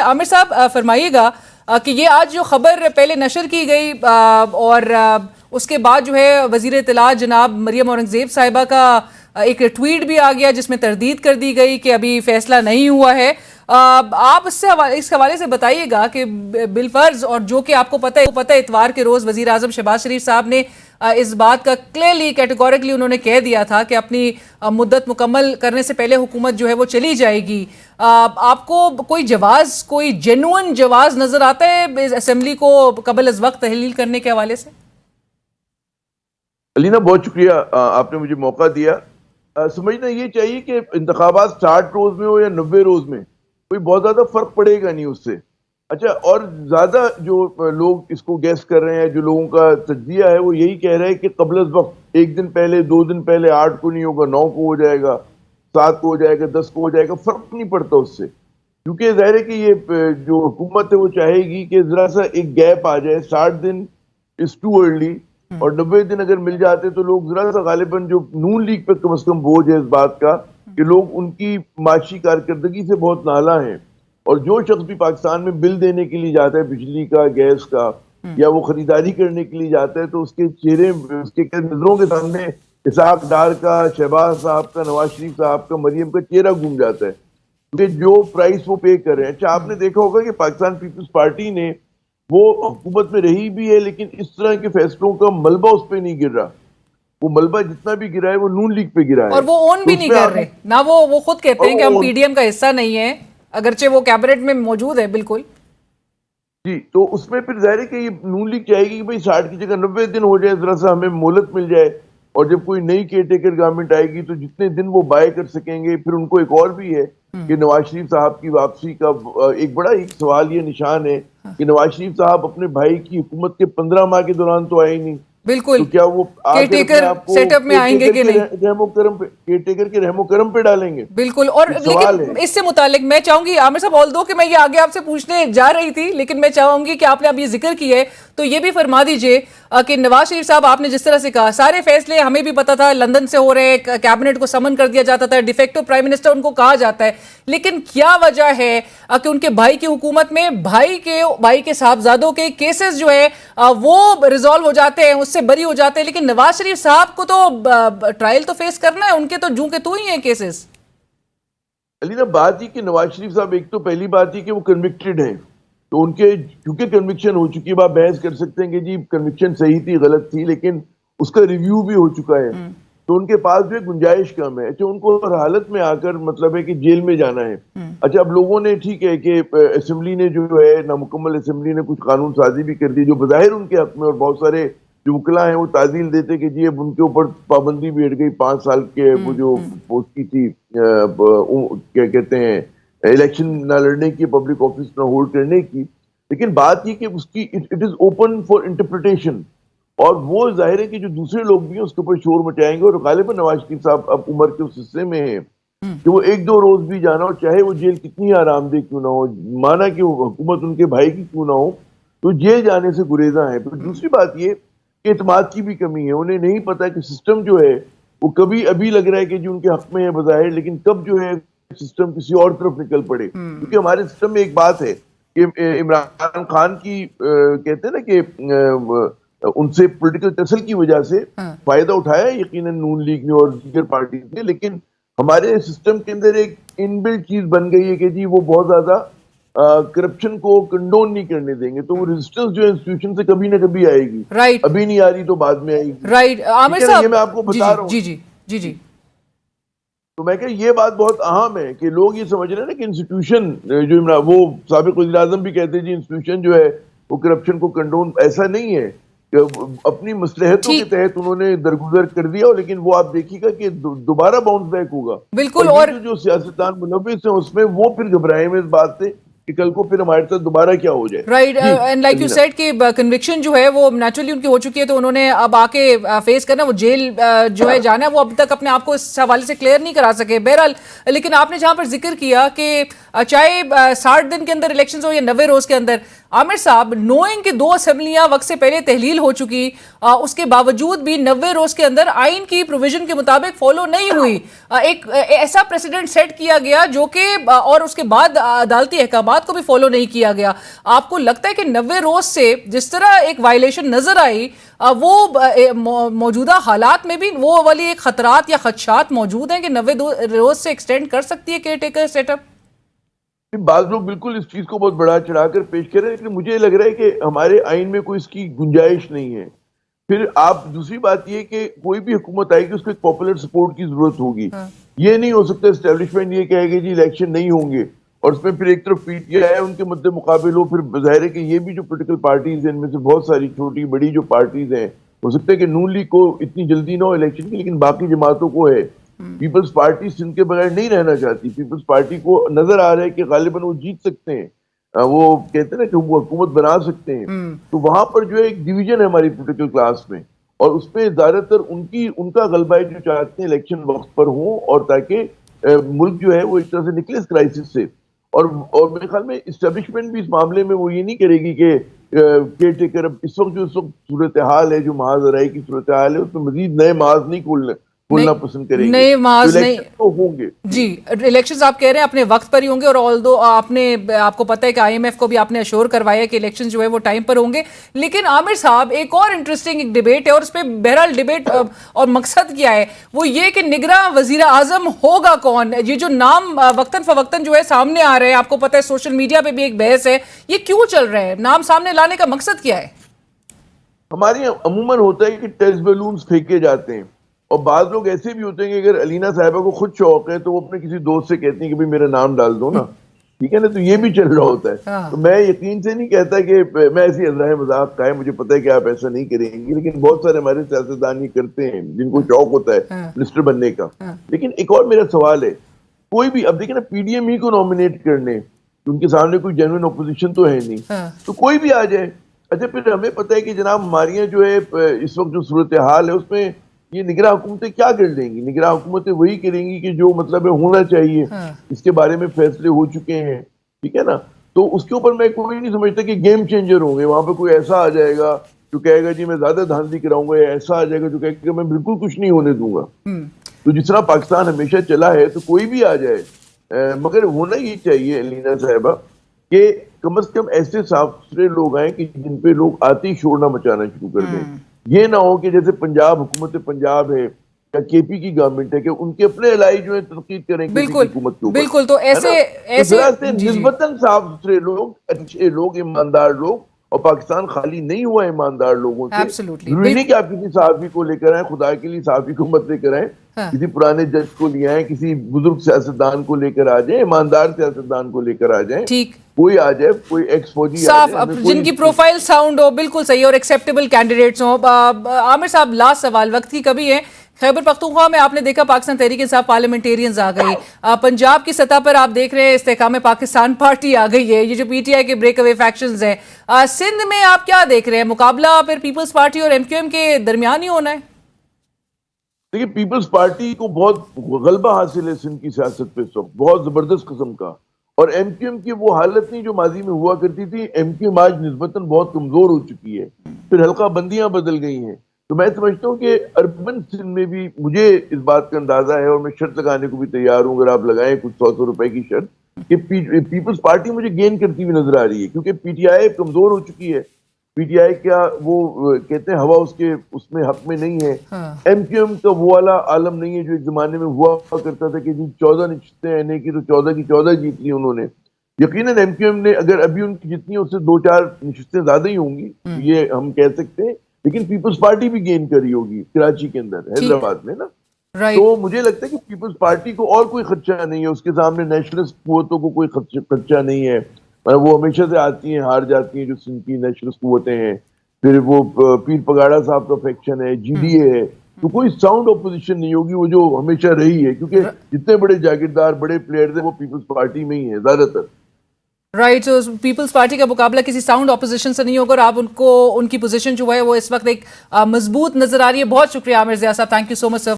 عامر صاحب فرمائیے گا کہ یہ آج جو خبر پہلے نشر کی گئی اور اس کے بعد جو ہے وزیر اطلاعات جناب مریم اورنگزیب صاحبہ کا ایک ٹویٹ بھی آ گیا جس میں تردید کر دی گئی کہ ابھی فیصلہ نہیں ہوا ہے. آپ اس حوالے سے بتائیے گا کہ بالفرض اور جو کہ آپ کو پتہ ہے اتوار کے روز وزیر اعظم شہباز شریف صاحب نے اس بات کا کلیئرلی کیٹیگوریکلی انہوں نے کہہ دیا تھا کہ اپنی مدت مکمل کرنے سے پہلے حکومت جو ہے وہ چلی جائے گی. آپ کو کوئی جواز کوئی جینوئن جواز نظر آتا ہے اسمبلی کو قبل از وقت تحلیل کرنے کے حوالے سے؟ علینا بہت شکریہ آپ نے مجھے موقع دیا. سمجھنا یہ چاہیے کہ انتخابات 60 روز میں ہو یا 90 روز میں کوئی بہت زیادہ فرق پڑے گا نہیں اس سے. اچھا، اور زیادہ جو لوگ اس کو گیس کر رہے ہیں، جو لوگوں کا تجزیہ ہے، وہ یہی کہہ رہے ہیں کہ قبل از وقت 1 دن پہلے 2 دن پہلے 8 کو نہیں ہوگا، 9 کو ہو جائے گا، 7 کو ہو جائے گا، 10 کو ہو جائے گا، فرق نہیں پڑتا اس سے. کیونکہ ظاہر ہے کہ یہ جو حکومت ہے وہ چاہے گی کہ ذرا سا ایک گیپ آ جائے. 60 دن از ٹو ارلی، اور 90 دن اگر مل جاتے تو لوگ ذرا سا غالباً جو نون لیگ پہ کم از کم بوجھ ہے اس بات کا کہ لوگ ان کی معاشی کارکردگی سے بہت نالاں ہیں. اور جو شخص بھی پاکستان میں بل دینے کے لیے جاتا ہے، بجلی کا، گیس کا، یا وہ خریداری کرنے کے لیے جاتا ہے، تو اس کے چہرے، اس کے نظروں کے سامنے اسحاق ڈار کا، شہباز صاحب کا، نواز شریف صاحب کا، مریم کا چہرہ گھوم جاتا ہے کیونکہ جو پرائس وہ پے کر رہے ہیں. اچھا، آپ نے دیکھا ہوگا کہ پاکستان پیپلز پارٹی نے وہ حکومت میں رہی بھی ہے، لیکن اس طرح کے فیصلوں کا ملبہ اس پہ نہیں گر رہا. وہ ملبہ جتنا بھی گرا ہے وہ نون لیگ پہ گرا ہے، اور وہ اون بھی نہیں کر رہے نہ. وہ خود کہتے ہیں کہ ہم پی ڈی ایم کا حصہ نہیں ہے، اگرچہ وہ کیبنٹ میں موجود ہے. بالکل جی. تو اس میں پھر ظاہر ہے کہ یہ نون لیگ چاہے گی کہ بھئی 60 کی جگہ 90 دن ہو جائے، ذرا سا ہمیں مہلت مل جائے. اور جب کوئی نئی کیئر ٹیکر گورنمنٹ آئے گی تو جتنے دن وہ بائے کر سکیں گے. پھر ان کو ایک اور بھی ہے کہ نواز شریف صاحب کی واپسی کا ایک بڑا ایک سوال یہ نشان ہے کہ نواز شریف صاحب اپنے بھائی کی حکومت کے 15 ماہ کے دوران تو آئے نہیں. بالکل، تو کیا وہ کیئر سیٹ اپ میں آئیں گے کہ نہیں؟ کیئر ٹیکر کے رحم و کرم پہ ڈالیں گے. بالکل. اور لیکن اس سے متعلق میں چاہوں گی عامر صاحب، آل دو کہ میں یہ آگے آپ سے پوچھنے جا رہی تھی، لیکن میں چاہوں گی کہ آپ نے اب یہ ذکر کیا ہے تو یہ بھی فرما دیجئے کہ نواز شریف صاحب، آپ نے جس طرح سے کہا سارے فیصلے ہمیں بھی پتا تھا لندن سے ہو رہے، کیبنٹ کو سمن کر دیا جاتا تھا، ڈیفیکٹو پرائم منسٹر ان کو کہا جاتا ہے، لیکن کیا وجہ ہے کہ ان کے بھائی کی حکومت میں بھائی کے صاحبزادوں کے کیسز جو ہے وہ ریزالو ہو جاتے ہیں، اس سے بری ہو جاتے ہیں، لیکن نواز شریف صاحب کو تو ٹرائل تو فیس کرنا ہے، ان کے تو جوں کے تو ہی ہیں کیسز. علینا بات ہی کہ نواز شریف صاحب، ایک تو پہلی بات ہی کہ وہ کنوکٹڈ ہیں، تو ان کے کیونکہ کنوکشن ہو چکی ہے، آپ بحث کر سکتے ہیں کہ جی کنوکشن صحیح تھی غلط تھی، لیکن اس کا ریویو بھی ہو چکا ہے، تو ان کے پاس بھی گنجائش کم ہے. اچھا، ان کو ہر حالت میں آ کر مطلب ہے کہ جیل میں جانا ہے. اچھا، اب لوگوں نے ٹھیک ہے کہ اسمبلی نے جو ہے نامکمل اسمبلی نے کچھ قانون سازی بھی کر دی جو بظاہر ان کے حق میں، اور بہت سارے جو وکلا ہیں وہ تعدیل دیتے کہ جی اب ان کے اوپر پابندی بھی ہٹ گئی 5 سال کے، وہ جو پوسٹ کی تھی کیا کہتے ہیں الیکشن نہ لڑنے کی، پبلک آفس نہ ہولڈ کرنے کی. لیکن بات یہ کہ اس کی it is open for interpretation, اور وہ ظاہر ہے کہ جو دوسرے لوگ بھی ہیں اس کے اوپر شور مچائیں گے. اور غالباً نواز شریف صاحب اب عمر کے اس حصے میں ہیں کہ وہ 1-2 روز بھی جانا ہو، چاہے وہ جیل کتنی آرام دہ کیوں نہ ہو، مانا کہ وہ حکومت ان کے بھائی کی کیوں نہ ہو، تو جیل جانے سے گریزاں ہیں. پھر دوسری بات یہ کہ اعتماد کی بھی کمی ہے. انہیں نہیں پتا کہ سسٹم جو ہے وہ کبھی ابھی لگ رہا ہے کہ جو ان کے حق میں ہے بظاہر، لیکن کب جو ہے سسٹم کسی اور طرف نکل پڑے. کیونکہ ہمارے سسٹم میں ایک بات ہے کہ عمران خان کی کہتے ہیں نا کہ ان سے پولیٹیکل ٹسل کی وجہ سے فائدہ اٹھایا یقیناً نون لیگ نے اور دیگر پارٹیز نے، لیکن ہمارے سسٹم کے اندر ایک ان بلٹ چیز بن گئی ہے کہ جی وہ بہت زیادہ کرپشن کو کنڈون نہیں کرنے دیں گے. تو وہ ریزسٹنس جو انسٹیٹیوشن سے کبھی نہ کبھی آئے گی. ابھی نہیں آ رہی تو بعد میں آئے گی. رائٹ. عامر صاحب، یہ میں آپ کو بتا رہا ہوں. جی تو میں کہ یہ بات بہت اہم ہے کہ لوگ یہ سمجھ رہے ہیں نا کہ انسٹیٹیوشن جو وہ سابق وزیر اعظم بھی کہتے ہیں جی انسٹیٹیوشن جو ہے وہ کرپشن کو کنڈون، ایسا نہیں ہے. اپنی مصلحتوں کے تحت انہوں نے درگزر کر دیا، لیکن وہ آپ دیکھیے گا کہ دوبارہ باؤنس بیک ہوگا. بالکل. اور جو سیاستدان ملوث ہیں اس میں وہ پھر گھبرائے میں اس بات سے کہ کل کو پھر ہمارے ساتھ دوبارہ کیا ہو جائے. Right. And like you said کہ کنوکشن جو ہے وہ نیچرلی ان کی ہو چکی ہے، تو انہوں نے اب آ کے فیس کرنا، وہ جیل جو ہے جانا ہے، وہ اب تک اپنے آپ کو اس حوالے سے کلیئر نہیں کرا سکے. بہرحال لیکن آپ نے جہاں پر ذکر کیا کہ چاہے 60 دن کے اندر الیکشنز ہو یا 90 روز کے اندر، عامر صاحب نوئنگ کہ 2 اسمبلیاں وقت سے پہلے تحلیل ہو چکی، اس کے باوجود بھی 90 روز کے اندر آئین کی پروویژن کے مطابق فالو نہیں ہوئی، ایک ایسا پریسیڈنٹ سیٹ کیا گیا جو کہ اور اس کے بعد عدالتی احکامات کو بھی فالو نہیں کیا گیا. آپ کو لگتا ہے کہ 90 روز سے جس طرح ایک وائلیشن نظر آئی وہ موجودہ حالات میں بھی وہ والی ایک خطرات یا خدشات موجود ہیں کہ 90 روز سے ایکسٹینڈ کر سکتی ہے کیئر ٹیکر سیٹ اپ؟ بعض لوگ بالکل اس چیز کو بہت بڑا چڑھا کر پیش کر رہے ہیں، لیکن مجھے لگ رہا ہے کہ ہمارے آئین میں کوئی اس کی گنجائش نہیں ہے. پھر آپ دوسری بات یہ کہ کوئی بھی حکومت آئے گی اس کو ایک پاپولر سپورٹ کی ضرورت ہوگی. یہ نہیں ہو سکتا اسٹیبلشمنٹ یہ کہے گی جی الیکشن نہیں ہوں گے اور اس میں پھر ایک طرف پی ٹی آئی ان کے مد مقابل ہو. پھر ظاہر ہے کہ یہ بھی جو پولیٹیکل پارٹیز ہیں ان میں سے بہت ساری چھوٹی بڑی جو پارٹیز ہیں، ہو سکتا ہے کہ نون لیگ کو اتنی جلدی نہ ہو الیکشن کی، لیکن باقی جماعتوں کو ہے. پیپلز پارٹی سندھ کے بغیر نہیں رہنا چاہتی. پیپلز پارٹی کو نظر آ رہا ہے کہ غالباً وہ جیت سکتے ہیں، وہ کہتے ہیں نا کہ وہ حکومت بنا سکتے ہیں. تو وہاں پر جو ہے ایک ڈویژن ہے ہماری پولیٹیکل کلاس میں، اور اس میں زیادہ تر ان کا غلبہ ہے جو چاہتے ہیں الیکشن وقت پر ہوں اور تاکہ ملک جو ہے وہ ایک طرح سے نکلے اس کرائسس سے. اور میرے خیال میں اسٹیبلشمنٹ بھی اس معاملے میں وہ یہ نہیں کرے گی کہ کیئر ٹیکر اب اس وقت صورتحال ہے جو محاذ ارائے کی صورتحال ہے اس میں مزید نئے محاذ نہیں کھولنا پسند کریں گے. نئے محاذ نہیں ہوں گے. جی الیکشنز آپ کہہ رہے ہیں اپنے وقت پر ہی ہوں گے، اور آلدو آپ کو پتہ ہے کہ آئی ایم ایف کو بھی آپ نے ایشور کروایا کہ الیکشن جو ہے وہ ٹائم پر ہوں گے. لیکن عامر صاحب ایک اور انٹرسٹنگ ایک ڈیبیٹ ہے، اور اس پہ بہرحال ڈیبیٹ اور مقصد کیا ہے وہ یہ کہ نگراں وزیر اعظم ہوگا کون. یہ جو نام وقتاً فوقتاً جو ہے سامنے آ رہے ہیں، آپ کو پتہ ہے سوشل میڈیا پہ بھی ایک بحث ہے، یہ کیوں چل رہا ہے؟ نام سامنے لانے کا مقصد کیا ہے؟ ہمارے عموماً ہوتا ہے کہ ٹیسٹ بیلونز پھینکے جاتے ہیں، اور بعض لوگ ایسے بھی ہوتے ہیں کہ اگر علینا صاحبہ کو خود شوق ہے تو وہ اپنے کسی دوست سے کہتے ہیں کہ میرا نام ڈال دو نا، ٹھیک ہے نا. تو یہ بھی چل رہا ہوتا ہے. تو میں یقین سے نہیں کہتا کہ میں ایسی ازراہ مذاق کا ہے، مجھے پتہ ہے کہ آپ ایسا نہیں کریں گے، لیکن بہت سارے ہمارے سیاستدان یہ کرتے ہیں جن کو شوق ہوتا ہے منسٹر بننے کا. لیکن ایک اور میرا سوال ہے، کوئی بھی اب دیکھیں نا پی ڈی ایم ہی کو نامینیٹ کرنے، ان کے سامنے کوئی جینوئن اپوزیشن تو ہے نہیں، تو کوئی بھی آ جائے. اچھا پھر ہمیں پتہ ہے کہ جناب ہماریاں جو ہے اس وقت جو صورتحال ہے اس میں یہ نگراں حکومتیں کیا کر دیں گی؟ نگراں حکومتیں وہی کریں گی کہ جو مطلب ہونا چاہیے، اس کے بارے میں فیصلے ہو چکے ہیں، ٹھیک ہے نا. تو اس کے اوپر میں کوئی نہیں سمجھتا کہ گیم چینجر ہوں گے. وہاں پہ کوئی ایسا آ جائے گا جو کہے گا جی میں زیادہ دھاندلی کراؤں گا، یا ایسا آ جائے گا جو کہے گا میں بالکل کچھ نہیں ہونے دوں گا. تو جس طرح پاکستان ہمیشہ چلا ہے تو کوئی بھی آ جائے، مگر ہونا یہ چاہیے علینا صاحبہ کہ کم از کم ایسے صاف ستھرے لوگ آئیں کہ جن پہ لوگ آتے ہی شور نہ مچانا شروع کر دیں. یہ نہ ہو کہ جیسے پنجاب حکومت پنجاب ہے یا کے پی کی گورنمنٹ ہے کہ ان کے اپنے علائی جو ہے تنقید کریں کے پی کی حکومت کے اوپر. بالکل. تو ایسے نسبتاً صاف ستھرے لوگ، اچھے لوگ، ایماندار لوگ، اور پاکستان خالی نہیں ہوا ایماندار لوگوں سے. ضروری نہیں کہ آپ کسی صحافی کو لے کر آئیں، خدا کے لیے صحافی کو مت لے کر آئیں، کسی پرانے جج کو لے آئیں، کسی بزرگ سیاستدان کو لے کر آ جائیں، ایماندار سیاستدان کو لے کر آ جائیں. ٹھیک، کوئی آ جائے، کوئی ایکس فوجی صاف جن کی پروفائل ساؤنڈ ہو، بالکل صحیح، اور ایکسیپٹیبل کینڈیڈیٹس ہوں. عامر صاحب لاسٹ سوال، وقت کی کمی ہے. خیبر پختونخوا میں آپ نے دیکھا پاکستان تحریک انصاف پارلیمنٹیرینز آ گئی. پنجاب کی سطح پر آپ دیکھ رہے ہیں استحکام پاکستان پارٹی آ گئی ہے. یہ جو پی ٹی آئی کے بریک اوے فیکشنز ہیں، سندھ میں آپ کیا دیکھ رہے ہیں؟ مقابلہ پھر پیپلز پارٹی اور ایم کیو ایم کے درمیان ہی ہونا ہے؟ دیکھیں پیپلز پارٹی کو بہت غلبہ حاصل ہے سندھ کی سیاست پہ اس وقت، بہت زبردست قسم کا. اور ایم کیو ایم کی وہ حالت نہیں جو ماضی میں ہوا کرتی تھی. ایم کیو ایم آج نسبتاً بہت کمزور ہو چکی ہے، پھر حلقہ بندیاں بدل گئی ہیں. تو میں سمجھتا ہوں کہ اربن سندھ میں بھی مجھے اس بات کا اندازہ ہے، اور میں شرط لگانے کو بھی تیار ہوں، اگر آپ لگائیں کچھ 100 روپے کی شرط، کہ پیپلز پارٹی مجھے گین کرتی ہوئی نظر آ رہی ہے، کیونکہ پی ٹی آئی کمزور ہو چکی ہے. پی ٹی آئی کیا وہ کہتے ہیں ہوا اس میں حق میں نہیں ہے. ایم کیو ایم کا وہ والا عالم نہیں ہے جو ایک زمانے میں ہوا کرتا تھا کہ جی 14 نشستیں اینے کی تو 14 کی 14 جیت لی انہوں نے. یقیناً ایم کیو ایم نے اگر ابھی ان کی جتنی اس سے 2-4 نشستیں زیادہ ہی ہوں گی، یہ ہم کہہ سکتے ہیں، لیکن پیپلز پارٹی بھی گین کری ہوگی کراچی کے اندر، حیدرآباد میں نا. تو مجھے لگتا ہے کہ پیپلز پارٹی کو اور کوئی خدشہ نہیں ہے، اس کے سامنے نیشنلسٹ قوتوں کو کوئی خدشہ نہیں ہے. وہ ہمیشہ سے آتی ہیں، ہار جاتی ہیں جو سندھ کی نیشنلسٹ قوتیں ہیں. پھر وہ پیر پگاڑا صاحب کا فیکشن ہے، جی ڈی اے ہے، تو کوئی ساؤنڈ اپوزیشن نہیں ہوگی وہ جو ہمیشہ رہی ہے، کیونکہ جتنے بڑے جاگیردار بڑے پلیئرز ہیں وہ پیپلز پارٹی میں ہی ہیں زیادہ تر. رائٹ، پیپلز پارٹی کا مقابلہ کسی ساؤنڈ اپوزیشن سے نہیں ہوگا، اور آپ ان کی پوزیشن جو ہے وہ اس وقت ایک مضبوط نظر آ رہی ہے. بہت شکریہ عامر ضیاء صاحب، thank you so much sir.